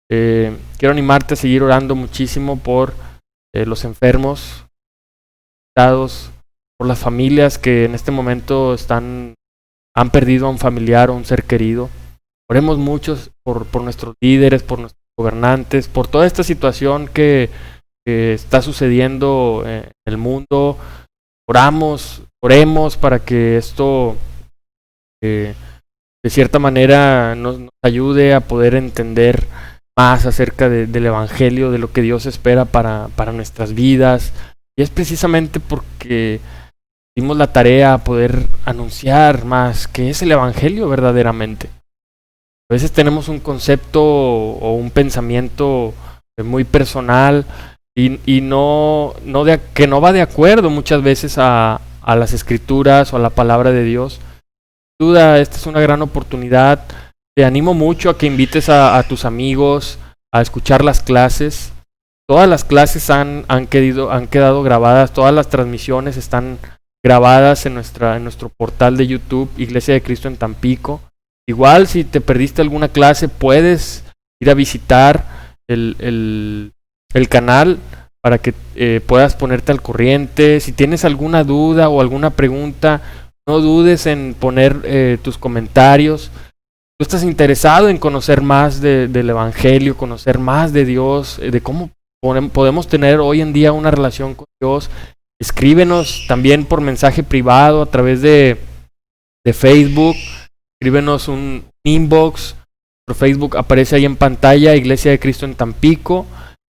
A: Quiero animarte a seguir orando muchísimo por los enfermos, por las familias que en este momento han perdido a un familiar o un ser querido. Oremos muchos por nuestros líderes, por nuestros gobernantes, por toda esta situación que está sucediendo en el mundo. Oremos para que esto de cierta manera nos ayude a poder entender más acerca del Evangelio, de lo que Dios espera para nuestras vidas. Y es precisamente porque dimos la tarea a poder anunciar más qué es el Evangelio verdaderamente. A veces tenemos un concepto o un pensamiento muy personal y que no va de acuerdo muchas veces a las Escrituras o a la palabra de Dios. Sin duda, esta es una gran oportunidad. Te animo mucho a que invites a tus amigos a escuchar las clases. Todas las clases han quedado grabadas, todas las transmisiones están grabadas en nuestro portal de YouTube, Iglesia de Cristo en Tampico. Igual, si te perdiste alguna clase, puedes ir a visitar el canal para que puedas ponerte al corriente. Si tienes alguna duda o alguna pregunta, no dudes en poner tus comentarios. Tú estás interesado en conocer más del Evangelio, conocer más de Dios, de cómo podemos tener hoy en día una relación con Dios. Escríbenos también por mensaje privado a través de Facebook. Escríbenos un inbox. Por Facebook aparece ahí en pantalla, Iglesia de Cristo en Tampico.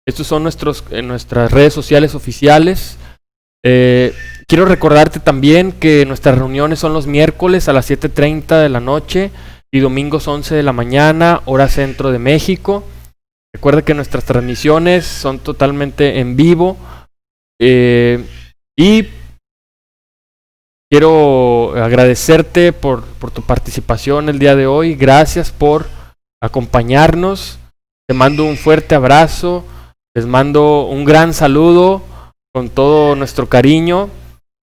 A: Estos son nuestras redes sociales oficiales. Quiero recordarte también que nuestras reuniones son los miércoles a las 7:30 de la noche y domingos 11 de la mañana, hora centro de México. Recuerda que nuestras transmisiones son totalmente en vivo. Y quiero agradecerte por tu participación el día de hoy. Gracias por acompañarnos. Te mando un fuerte abrazo. Les mando un gran saludo con todo nuestro cariño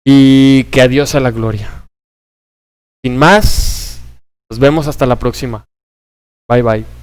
A: y que a Dios sea la gloria. Sin más, nos vemos hasta la próxima. Bye bye.